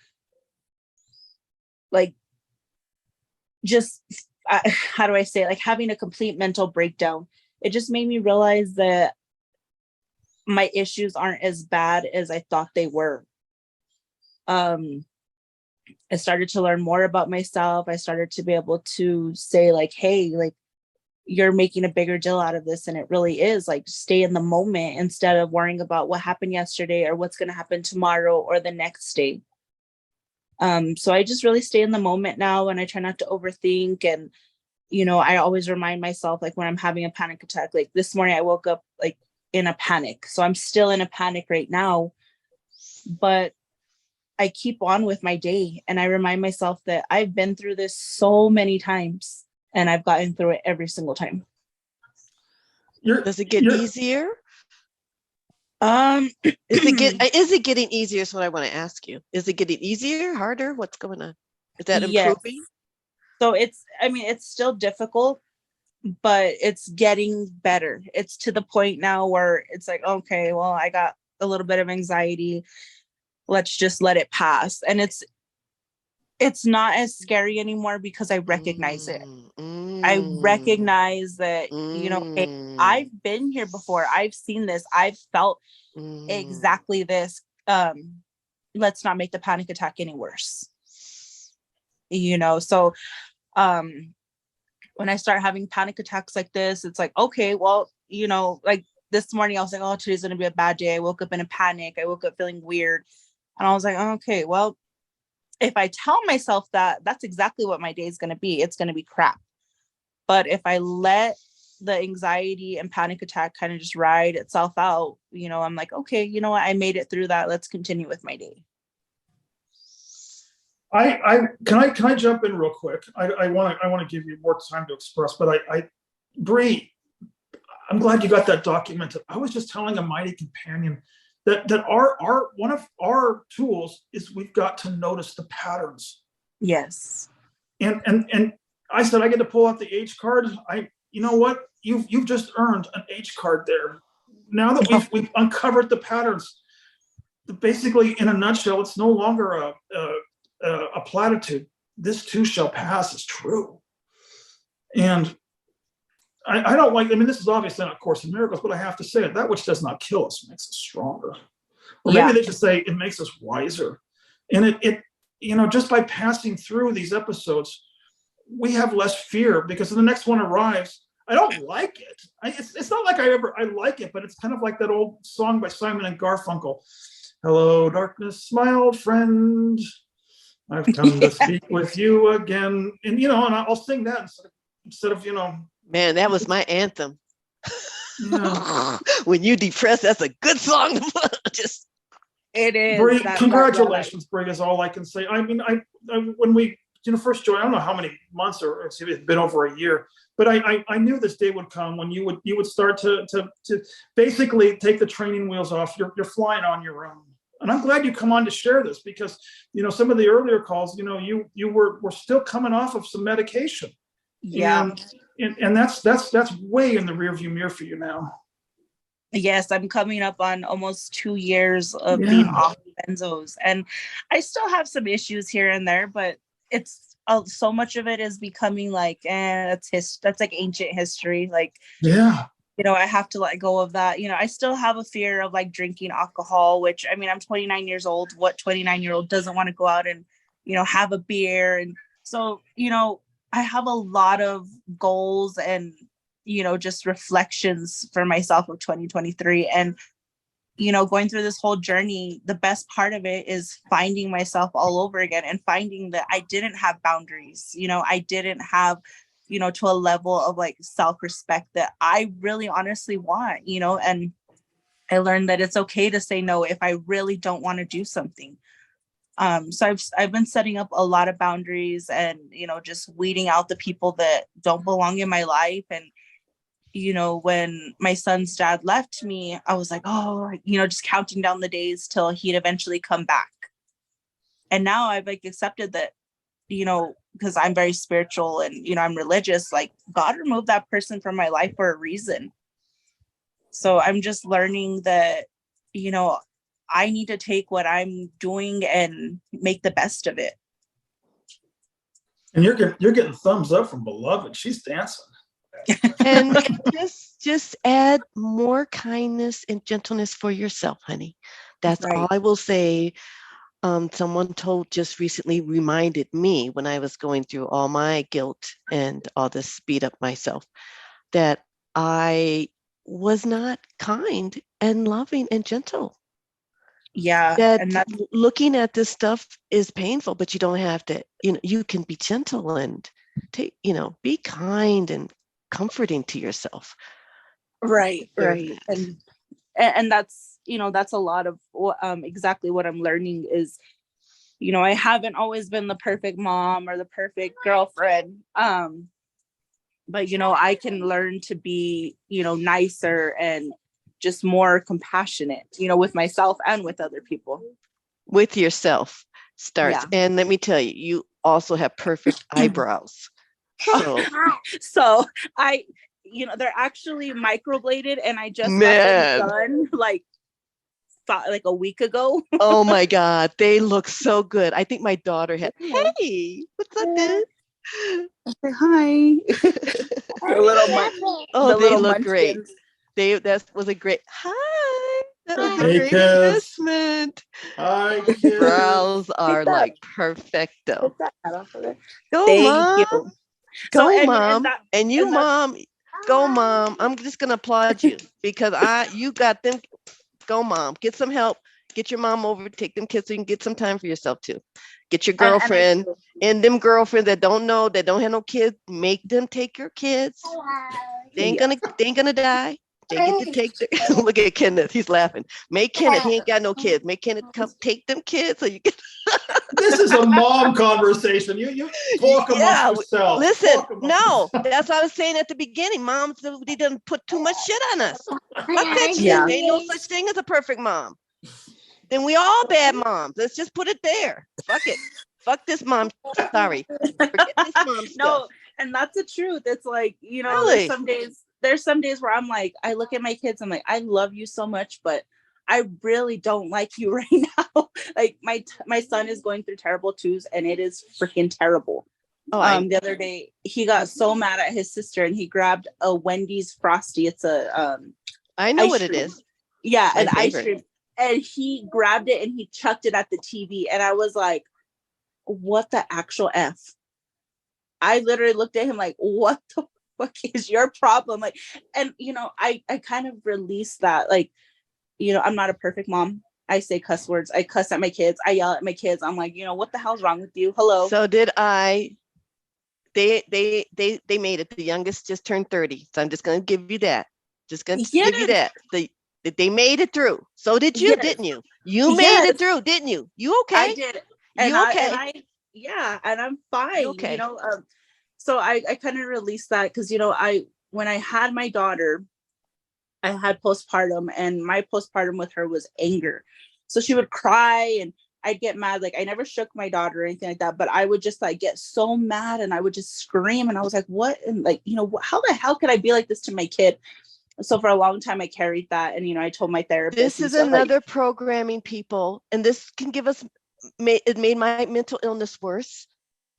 S3: how do I say it? Having a complete mental breakdown. It just made me realize that my issues aren't as bad as I thought they were. I started to learn more about myself. I started to be able to say hey, you're making a bigger deal out of this. And it really is stay in the moment instead of worrying about what happened yesterday or what's going to happen tomorrow or the next day. So I just really stay in the moment now, and I try not to overthink. And, I always remind myself, when I'm having a panic attack, this morning I woke up in a panic. So I'm still in a panic right now, but I keep on with my day. And I remind myself that I've been through this so many times and I've gotten through it every single time.
S2: Does it get easier? Is it getting easier is what I want to ask you. Is it getting easier, harder? What's going on? Is that
S3: Yes.
S2: improving?
S3: So it's still difficult, but it's getting better. It's to the point now where it's like, okay, well, I got a little bit of anxiety. Let's just let it pass. And it's not as scary anymore because I recognize it. I recognize that, hey, I've been here before. I've seen this. I've felt exactly this. Let's not make the panic attack any worse. So when I start having panic attacks like this, it's like, okay, well, like this morning I was like, oh, today's going to be a bad day. I woke up in a panic. I woke up feeling weird. And I was like, okay, well, if I tell myself that, that's exactly what my day is going to be. It's going to be crap. But if I let the anxiety and panic attack kind of just ride itself out, I'm like, okay, you know what? I made it through that. Let's continue with my day.
S1: Can I jump in real quick? I want to give you more time to express, but Bree, I'm glad you got that documented. I was just telling a mighty companion that our one of our tools is we've got to notice the patterns.
S3: Yes.
S1: And I said I get to pull out the H card. You know what? You've just earned an H card there. Now that we've uncovered the patterns, basically in a nutshell, it's no longer a platitude. This too shall pass is true. And I don't like, this is obviously not Course in Miracles, but I have to say it, that which does not kill us makes us stronger. Or maybe they should say it makes us wiser. And it just by passing through these episodes, we have less fear because when the next one arrives, I don't like it. It's not like I like it, but it's kind of like that old song by Simon and Garfunkel. Hello, darkness, my old friend. I've come to speak with you again. And, and I'll sing that instead of.
S2: Man, that was my anthem.
S1: Yeah.
S2: When you depressed, that's a good song. Just
S3: it is.
S1: Brie, congratulations, Brie, is all I can say. When we first joined, I don't know how many months or it's been over a year, but I knew this day would come when you would start to basically take the training wheels off. You're flying on your own. And I'm glad you come on to share this because, some of the earlier calls, you were still coming off of some medication.
S3: Yeah.
S1: And that's way in the rearview mirror for you now.
S3: Yes, I'm coming up on almost 2 years of being off benzos, and I still have some issues here and there, but it's so much of it is becoming like, that's like ancient history. Like, I have to let go of that. I still have a fear of like drinking alcohol, which I'm 29 years old. What 29-year-old doesn't want to go out and, have a beer? And so, I have a lot of goals and, just reflections for myself of 2023. And, going through this whole journey, the best part of it is finding myself all over again and finding that I didn't have boundaries. I didn't have, to a level of like self-respect that I really honestly want, and I learned that it's okay to say no if I really don't want to do something. So I've been setting up a lot of boundaries and, just weeding out the people that don't belong in my life. And, when my son's dad left me, I was like, just counting down the days till he'd eventually come back. And now I've like accepted that, because I'm very spiritual and, I'm religious, like God removed that person from my life for a reason. So I'm just learning that, I need to take what I'm doing and make the best of it.
S1: And you're getting thumbs up from Beloved. She's dancing.
S2: And just add more kindness and gentleness for yourself, honey. That's all I will say. Someone just recently reminded me when I was going through all my guilt and all this beat up myself that I was not kind and loving and gentle.
S3: Yeah.
S2: That looking at this stuff is painful, but you don't have to, you can be gentle and be kind and comforting to yourself.
S3: Right. And that's, that's a lot of exactly what I'm learning is, I haven't always been the perfect mom or the perfect girlfriend. But, I can learn to be, nicer and just more compassionate, with myself and with other people.
S2: With yourself starts.
S3: Yeah.
S2: And let me tell you, also have perfect eyebrows. So,
S3: So I, they're actually microbladed, and I just got
S2: man,
S3: them done like a week ago.
S2: oh my God, they look so good. I think my daughter had, hey, what's up, dude?
S3: Say hi. The
S2: Oh, they
S3: little
S2: look great.
S3: munchkins.
S2: That was a great, hi. That was a
S1: Hey,
S2: great
S1: kids.
S2: investment.
S1: Hi,
S2: Those
S1: kids.
S2: brows are
S3: Take that.
S2: like perfecto.
S3: Take that hat off of there.
S2: Go,
S3: Thank
S2: mom.
S3: you.
S2: Go,
S3: So,
S2: mom. And you,
S3: and that's-
S2: mom. Go, mom. I'm just gonna applaud you because you got them. Go, mom. Get some help. Get your mom over. Take them kids so you can get some time for yourself too. Get your girlfriend and them girlfriends that don't know, that don't have no kids. Make them take your kids. They ain't gonna die. They get to take the, look at Kenneth, he's laughing. Make Kenneth, he ain't got no kids. Make Kenneth come take them kids so you get.
S1: This is a mom conversation. You talk amongst yourself.
S2: Listen, no, that's what I was saying at the beginning. Moms, they didn't put too much shit on us. Fuck that shit. Ain't no such thing as a perfect mom. Then we all bad moms. Let's just put it there. Fuck it. Fuck this mom. Sorry. Forget this mom stuff.
S3: No, and that's the truth. It's like,
S2: Really?
S3: there's some days where I'm like, I look at my kids, I'm like, I love you so much, but I really don't like you right now. Like my son is going through terrible twos, and it is freaking terrible. The other day he got so mad at his sister, and he grabbed a Wendy's Frosty. It's a
S2: I know what it is.
S3: Yeah, an ice cream. And he grabbed it and he chucked it at the TV. And I was like, what the actual F? I literally looked at him like, what the fuck is your problem? Like, and I kind of released that, like, I'm not a perfect mom. I say cuss words. I cuss at my kids. I yell at my kids. I'm like, what the hell's wrong with you? Hello.
S2: So did I. They made it. The youngest just turned 30. So I'm just gonna give you that. Just gonna give you that. They made it through. So did you, didn't you? You made it through, didn't you? You okay?
S3: I did.
S2: You okay?
S3: And I'm fine.
S2: Okay.
S3: So I kind of released that because when I had my daughter, I had postpartum, and my postpartum with her was anger. So she would cry and I'd get mad. Like, I never shook my daughter or anything like that, but I would just like get so mad and I would just scream. And I was like, what? And like, how the hell could I be like this to my kid? So for a long time I carried that, and I told my therapist.
S2: This is another programming, people, and this can give us. It made my mental illness worse.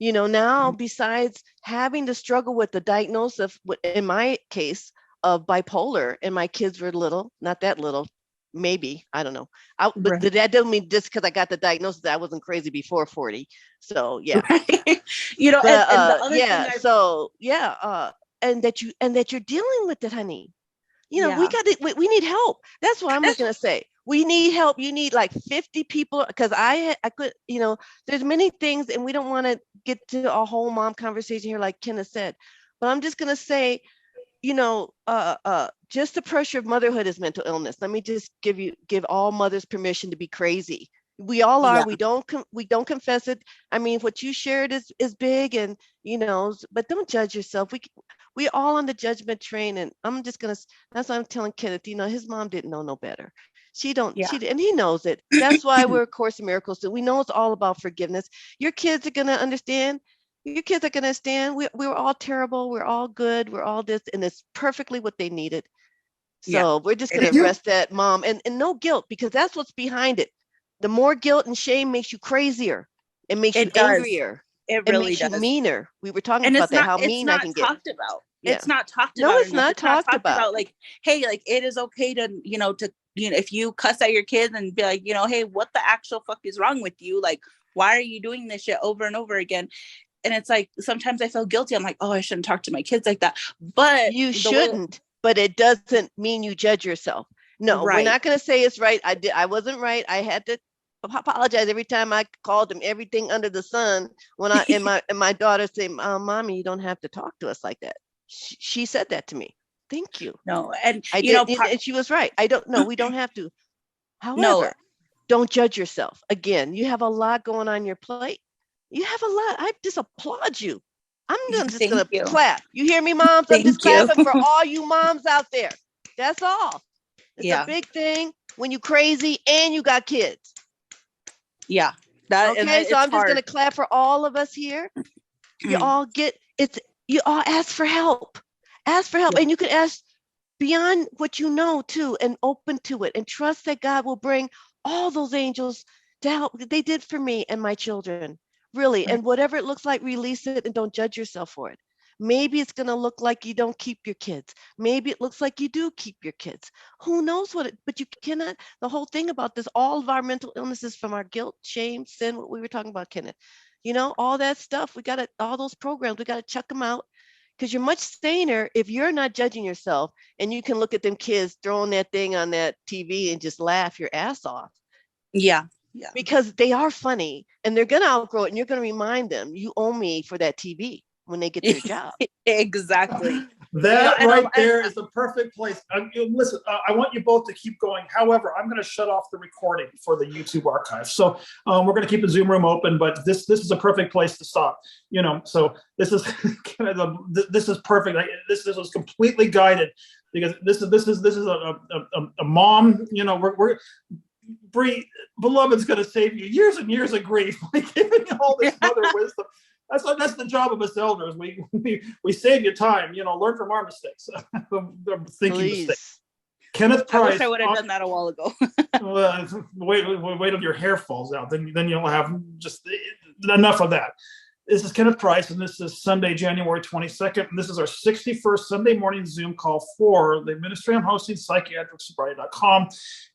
S2: Now besides having to struggle with the diagnosis of, in my case, of bipolar, and my kids were little, not that little, maybe, I don't know. But that doesn't mean just because I got the diagnosis that I wasn't crazy before 40. So yeah,
S3: and the other thing
S2: and that you're dealing with it, honey. We need help. That's what I'm going to say. We need help. You need like 50 people, because I could, there's many things, and we don't want to get to a whole mom conversation here, like Kenneth said, but I'm just going to say, just the pressure of motherhood is mental illness. Let me just give all mothers permission to be crazy. We all are. Yeah. We don't confess it. I mean, what you shared is big, and but don't judge yourself. We all on the judgment train, and that's what I'm telling Kenneth. His mom didn't know no better. She and he knows it. That's why we're a Course in Miracles. So we know it's all about forgiveness. Your kids are gonna understand. Your kids are gonna understand. We're all terrible. We're all good. We're all this, and it's perfectly what they needed. So we're just gonna rest that mom, and no guilt, because that's what's behind it. The more guilt and shame makes you crazier. It makes you angrier.
S3: It really
S2: makes
S3: does.
S2: You meaner. We were talking about that. How mean I can get.
S3: It's not talked about.
S2: No, it's not talked about.
S3: Like, hey, like, it is okay to, if you cuss at your kids and be like, hey, what the actual fuck is wrong with you? Like, why are you doing this shit over and over again? And it's like, sometimes I feel guilty. I'm like, oh, I shouldn't talk to my kids like that. But
S2: you shouldn't. But it doesn't mean you judge yourself. No, we're not going to say it's right. I wasn't right. I had to apologize every time I called him everything under the sun. When and my daughter said, "Mommy, you don't have to talk to us like that." She said that to me. Thank you.
S3: No, and
S2: I did, and she was right. I don't know. We don't have to. However, don't judge yourself. Again, you have a lot going on your plate. You have a lot. I just applaud you. I'm just going to clap. You hear me, moms? I'm just clapping for all you moms out there. That's all. It's a big thing when you crazy and you got kids.
S3: Yeah.
S2: Okay, so
S3: it's
S2: I'm just going
S3: hard.
S2: to clap for all of us here. You all get it's. You all ask for help. Ask for help,
S3: Yeah.
S2: and you can ask beyond what you know too, and open to it, and trust that God will bring all those angels to help. They did for me and my children, really.
S3: Right.
S2: And whatever it looks like, release it and don't judge yourself for it. Maybe it's going to look like you don't keep your kids. Maybe it looks like you do keep your kids. Who knows what it, but you cannot. The whole thing about this, all of our mental illnesses from our guilt, shame, sin, what we were talking about, Kenneth, all that stuff, we got to, all those programs, we got to check them out because you're much saner if you're not judging yourself and you can look at them kids throwing that thing on that TV and just laugh your ass off.
S3: Yeah.
S2: Because they are funny and they're going to outgrow it and you're going to remind them, you owe me for that TV when they get their job.
S3: Exactly.
S1: That right there is the perfect place. Listen, I want you both to keep going. However, I'm going to shut off the recording for the YouTube archive. So we're going to keep the Zoom room open, but this is a perfect place to stop. So this is this is perfect. This was completely guided because this is a mom. We're Bree, beloved's going to save you years and years of grief by giving you all this mother wisdom. That's the job of us elders. We save you time. Learn from our mistakes. Thinking mistakes. Kenneth Price.
S3: I wish I would have done that a while ago.
S1: Wait till your hair falls out. Then you'll have just enough of that. This is Kenneth Price, and this is Sunday, January 22nd. And this is our 61st Sunday morning Zoom call for the ministry I'm hosting, psychiatricsobriety.com.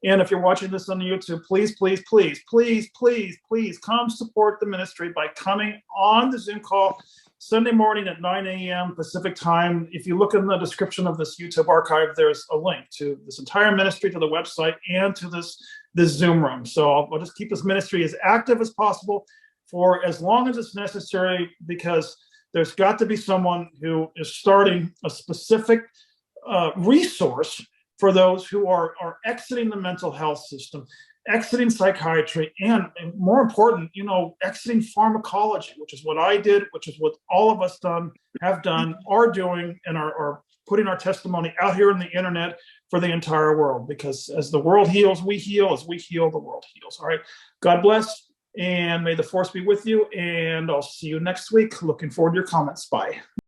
S1: And if you're watching this on YouTube, please, please, please, please, please, please come support the ministry by coming on the Zoom call Sunday morning at 9 a.m. Pacific time. If you look in the description of this YouTube archive, there's a link to this entire ministry, to the website, and to this Zoom room. So I'll just keep this ministry as active as possible for as long as it's necessary, because there's got to be someone who is starting a specific resource for those who are exiting the mental health system, exiting psychiatry, and more important, exiting pharmacology, which is what I did, which is what all of us have done, are doing, and are putting our testimony out here on the internet for the entire world. Because as the world heals, we heal. As we heal, the world heals. All right. God bless. And may the force be with you. And I'll see you next week. Looking forward to your comments. Bye.